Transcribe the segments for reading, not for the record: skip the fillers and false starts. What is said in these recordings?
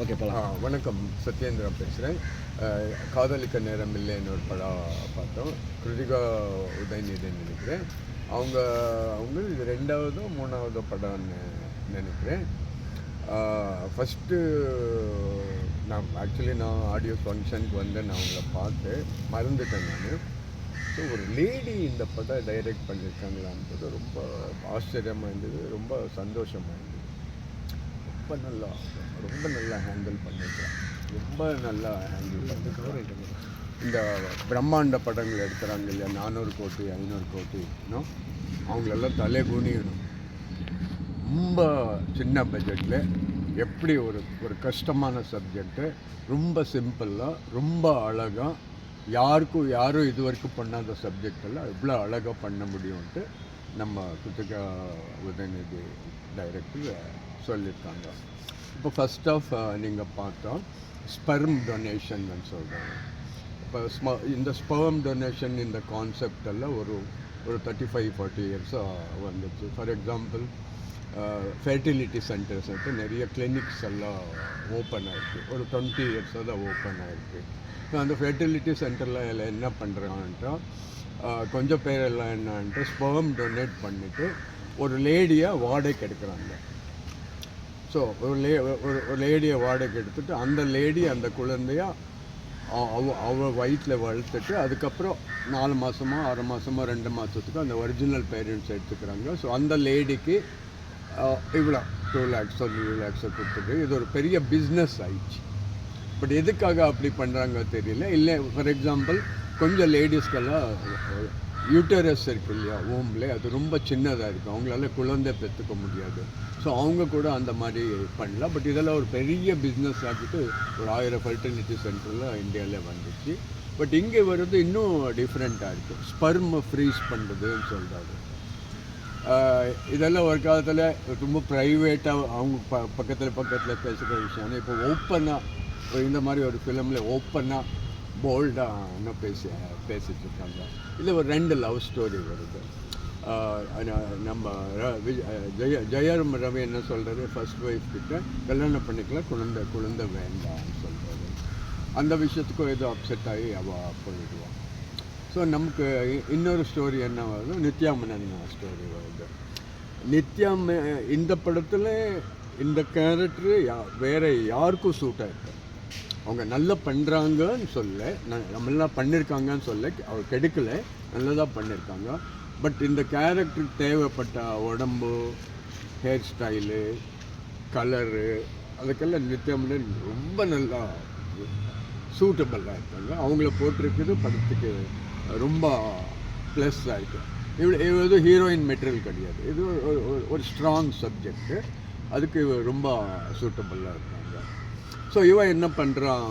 Okay போகலாம். வணக்கம், சத்யேந்திரா பேசுகிறேன். காதலிக்க நேரம் இல்லைன்னு ஒரு படம் பார்த்தோம். கிருத்திகா உதயநிதின்னு நினைக்கிறேன். அவங்க அவங்க இது 2வதோ 3வதோ படம்னு நினைக்கிறேன். ஃபஸ்ட்டு நான் ஆடியோ ஃபங்க்ஷனுக்கு வந்து நான் அவங்கள பார்த்து மறந்துட்டேன் நான். ஸோ ஒரு லேடி இந்த படம் டைரக்ட் பண்ணியிருக்காங்களான்றது ரொம்ப ஆச்சரியமாக இருந்தது, ரொம்ப சந்தோஷமாக இருந்தது. ரொம்ப நல்லா ஹேண்டில் பண்ணியிருக்கிறேன். ரொம்ப நல்லா ஹேண்டில் பண்ணியிருக்கிறேன். இந்த பிரம்மாண்ட படங்கள் எடுக்கிறாங்க இல்லையா, 400 கோடி 500 கோடி இன்னும் அவங்களெல்லாம் தலை குனியணும். ரொம்ப சின்ன பட்ஜெட்டில் எப்படி ஒரு ஒரு கஷ்டமான சப்ஜெக்டு ரொம்ப சிம்பிளாக ரொம்ப அழகாக யாரும் இது வரைக்கும் பண்ணாத சப்ஜெக்டெல்லாம் எவ்வளோ அழகாக பண்ண முடியும்ன்ட்டு நம்ம கிருத்திகா உதயநிதி டைரக்டர் சொல்லியிருக்காங்க. இப்போ ஃபஸ்ட் ஆஃப் நீங்கள் பார்த்தா ஸ்பெர்ம் டொனேஷன் சொல்கிறாங்க. இப்போ இந்த ஸ்பெர்ம் டொனேஷன் இந்த கான்செப்ட் எல்லாம் ஒரு 35-40 இயர்ஸாக வந்துச்சு. ஃபார் எக்ஸாம்பிள் ஃபெர்டிலிட்டி சென்டர்ஸ் நிறைய கிளினிக்ஸ் எல்லாம் ஓப்பன் ஆகிருக்கு. ஒரு 20 இயர்ஸாக தான் ஓப்பன் ஆகிருக்கு. ஸோ அந்த ஃபெர்டிலிட்டி சென்டரில் எல்லாம் என்ன பண்ணுறாங்கன்ட்டா, கொஞ்சம் பேர் எல்லாம் என்னன்ட்டு ஸ்பெர்ம் டொனேட் பண்ணிவிட்டு ஒரு லேடியை வாடகைக்கு எடுக்கிறாங்க. ஸோ ஒரு லேடியை வாடகைக்கு எடுத்துகிட்டு அந்த லேடி அந்த குழந்தைய அவ வயிற்றில் வளர்த்துட்டு அதுக்கப்புறம் 4 மாதமோ 6 மாதமோ 2 மாதத்துக்கு அந்த ஒரிஜினல் பேரண்ட்ஸ் எடுத்துக்கிறாங்க. ஸோ அந்த லேடிக்கு இவ்வளோ 2 lakhs 3 lakhs கொடுத்துட்டு இது ஒரு பெரிய பிஸ்னஸ் ஆயிடுச்சு. பட் எதுக்காக அப்படி பண்ணுறாங்க தெரியல. இல்லை ஃபார் எக்ஸாம்பிள் கொஞ்சம் லேடிஸ்க்கெல்லாம் யூட்டரஸ் இருக்கு இல்லையா, ஓம்பில் அது ரொம்ப சின்னதாக இருக்குது, அவங்களால குழந்தை பெற்றுக்க முடியாது. ஸோ அவங்க கூட அந்த மாதிரி பண்ணலாம். பட் இதெல்லாம் ஒரு பெரிய பிஸ்னஸ் ஆகிட்டு ஒரு 1000 ஃபெர்டிலிட்டி சென்டரில் இந்தியாவில் வந்துச்சு. பட் இங்கே வர்றது இன்னும் டிஃப்ரெண்ட்டாக இருக்குது. ஸ்பெர்ம் ஃப்ரீஸ் பண்ணுறதுன்னு சொல்கிறாரு. இதெல்லாம் ஒரு காலத்தில் ரொம்ப ப்ரைவேட்டாக அவங்க பக்கத்தில் பேசுகிற விஷயம். இப்போ ஓப்பனாக இந்த மாதிரி ஒரு ஃபிலிமில் ஓப்பனாக போல்டாக இன்னும் பேசிகிட்டு இருக்காங்க. இதில் ஒரு 2 லவ் ஸ்டோரி வருது. நம்ம ஜெயம் ரவி என்ன சொல்கிறது, ஃபர்ஸ்ட் ஒய்ஃப் கிட்ட கல்யாணம் பண்ணிக்கலாம், குழந்தை வேண்டாம்னு சொல்கிறது. அந்த விஷயத்துக்கும் ஏதோ அப்செட் ஆகி அவள் போயிடுவான். ஸோ நமக்கு இன்னொரு ஸ்டோரி என்ன வருது, நித்யா மேனன் ஸ்டோரி வருது. இந்த படத்தில் இந்த கேரக்டரு வேறு யாருக்கும் சூட் ஆகிருக்கு. அவங்க நல்லா பண்ணுறாங்கன்னு சொல்ல, நல்லா பண்ணியிருக்காங்கன்னு சொல்ல, அவர் கெடுக்கலை, நல்லதாக பண்ணியிருக்காங்க. பட் இந்த கேரக்டருக்கு தேவைப்பட்ட உடம்பு, ஹேர் ஸ்டைலு, கலரு, அதுக்கெல்லாம் நித்யாமேனன் ரொம்ப நல்லா சூட்டபிளாக இருக்காங்க. அவங்கள போட்டிருக்குது படத்துக்கு ரொம்ப ப்ளஸ்ஸாக இருக்குது. இது ஹீரோயின் மெட்டீரியல் கிடையாது, இது ஒரு ஸ்ட்ராங் சப்ஜெக்டு, அதுக்கு ரொம்ப சூட்டபிளாக இருக்காங்க. ஸோ இவன் என்ன பண்ணுறான்,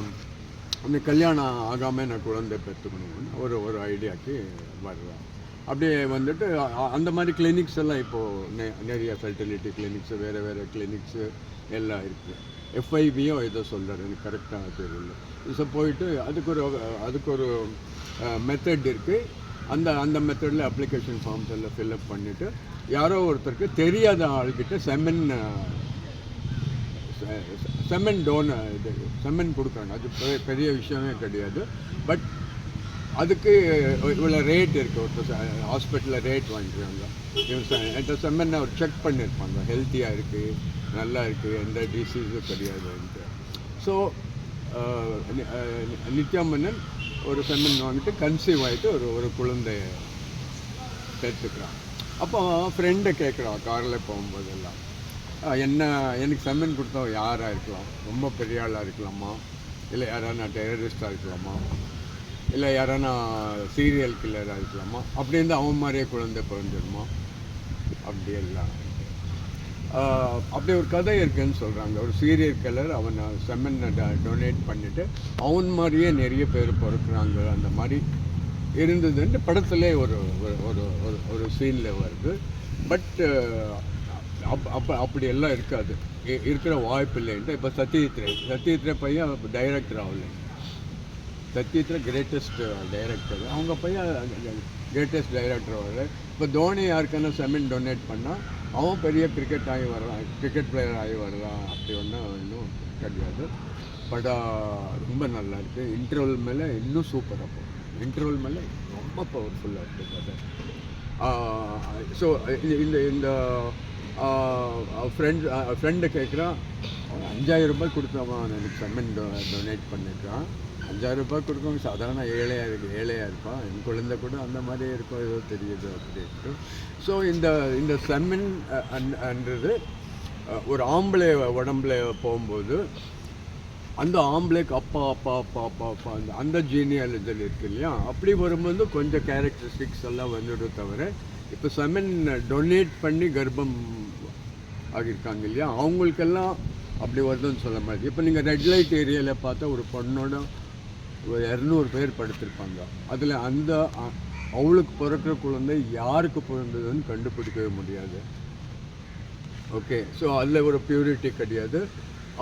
அந்த கல்யாணம் ஆகாமல் நான் குழந்தை பெற்றுக்கணும்னு ஒரு ஐடியாவுக்கு வர்றான். அப்படியே வந்துட்டு அந்த மாதிரி கிளினிக்ஸ் எல்லாம் இப்போது நிறைய ஃபெர்டிலிட்டி கிளினிக்ஸு, வேறு கிளினிக்ஸு எல்லாம் இருக்குது. எஃப்ஐபியோ ஏதோ சொல்கிறார், எனக்கு கரெக்டாக தெரியல. ஸோ போயிட்டு அதுக்கு ஒரு மெத்தட் இருக்குது. அந்த மெத்தடில் அப்ளிகேஷன் ஃபார்ம்ஸ் எல்லாம் ஃபில்அப் பண்ணிவிட்டு யாரோ ஒருத்தருக்கு தெரியாத ஆள்கிட்ட செமன் செமன் கொடுக்குறாங்க. அது பெரிய விஷயமே கிடையாது. பட் அதுக்கு இவ்வளோ ரேட் இருக்குது. ஒருத்தர் ஹாஸ்பிட்டலில் ரேட் வாங்கிக்கிறாங்க. என்கிட்ட செம்மன் அவர் செக் பண்ணியிருப்பாங்க, ஹெல்த்தியாக இருக்குது, நல்லா இருக்குது, எந்த டிசீஸும் கிடையாதுன்ட்டு. ஸோ நித்யா மேனன் ஒரு செம்மன் வாங்கிட்டு கன்சீவ் ஆகிட்டு ஒரு குழந்தைய பெற்றுக்கிறான். அப்போ ஃப்ரெண்டை கேட்குறான் காரில் போகும்போதெல்லாம், எனக்கு செம்மன் கொடுத்தா யாராக இருக்கலாம், ரொம்ப பெரிய ஆளாக இருக்கலாமா, இல்லை யாரானா டெரரிஸ்டாக இருக்கலாமா, இல்லை யாரானா சீரியல் கில்லராக இருக்கலாமா, அப்படின்னு அவன் மாதிரியே குழந்தை பிறந்துடுமா, அப்படியெல்லாம் அப்படி ஒரு கதை இருக்குதுன்னு சொல்கிறாங்க. ஒரு சீரியல் கில்லர் அவனை செம்மனை டொனேட் பண்ணிவிட்டு அவன் மாதிரியே நிறைய பேர் பிறக்கிறாங்க, அந்த மாதிரி இருந்ததுன்ட்டு படத்துலே ஒரு சீனில் வருது. பட் அப்படியெல்லாம் இருக்காது, இருக்கிற வாய்ப்பு இல்லைன்ட்டு. இப்போ சத்யஜித்ரே பையன் டைரக்டர் ஆகலை. சத்யஜித்ரே கிரேட்டஸ்ட் டைரக்டர், அவங்க பையன் கிரேட்டஸ்ட் டைரக்டர் ஆகலை. இப்போ தோனி யாருக்கான செமன் டொனேட் பண்ணால் அவன் பெரிய கிரிக்கெட் ஆகி வரலாம், கிரிக்கெட் பிளேயர் ஆகி வரலாம், அப்படி ஒன்றும் இன்னும் கிடையாது. படம் ரொம்ப நல்லா இருக்குது. இன்டர்வல் மேலே இன்னும் சூப்பராக போகும். இன்டர்வல் மேலே ரொம்ப பவர்ஃபுல்லாக இருக்குது படம். ஸோ இந்த இந்த ஃப்ரெண்டு கேட்குறான், 5000 ரூபாய் கொடுத்தவன் எனக்கு செம்மன் டொனேட் பண்ணியிருக்கான். 5000 ரூபாய் கொடுக்கவங்க சாதாரண ஏழையாக இருப்பான். என் குழந்தை கூட அந்த மாதிரி இருக்கும், ஏதோ தெரியுது அப்படின்ட்டு. ஸோ இந்த செம்மன் அன்றது ஒரு ஆம்பளை உடம்புல போகும்போது அந்த ஆம்பளைக்கு அப்பா அப்பா அப்பா அப்பா அப்பா அந்த ஜீனியாலஜியில் இருக்கு இல்லையா, அப்படி வரும்போது கொஞ்சம் கேரக்டரிஸ்டிக்ஸ் எல்லாம் வந்துடும். தவிர இப்போ செமன் டொனேட் பண்ணி கர்ப்பம் ஆகியிருக்காங்க இல்லையா, அவங்களுக்கெல்லாம் அப்படி வருதுன்னு சொல்ல மாதிரி. இப்போ நீங்கள் ரெட் லைட் ஏரியாவில் பார்த்தா ஒரு பொண்ணோட ஒரு 200 பேர் படுத்திருப்பாங்க. அதில் அவளுக்கு பிறக்கிற குழந்தை யாருக்கு பிறந்ததுன்னு கண்டுபிடிக்கவே முடியாது. ஓகே, ஸோ அதில் ஒரு பியூரிட்டி கிடையாது.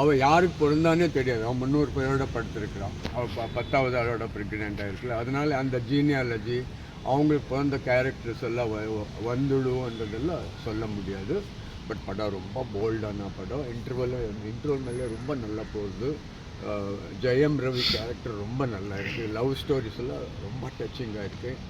அவள் யாருக்கு பிறந்தானே தெரியாது. அவன் 300 பேரோட படுத்திருக்கிறான். அவள் 10வது ஆளோட ப்ரெக்னென்ட் ஆகிருக்குல்ல. அதனால அந்த ஜீனியாலஜி அவங்களுக்கு பிறந்த கேரக்டர்ஸ் எல்லாம் வந்துடுவோன்றதெல்லாம் சொல்ல முடியாது. பட் படம் ரொம்ப போல்டான படம். இன்டர்வல் மேலே ரொம்ப நல்லா போகுது. ஜெயம் ரவி கேரக்டர் ரொம்ப நல்லா இருக்குது. லவ் ஸ்டோரிஸ் எல்லாம் ரொம்ப டச்சிங்காக இருக்குது.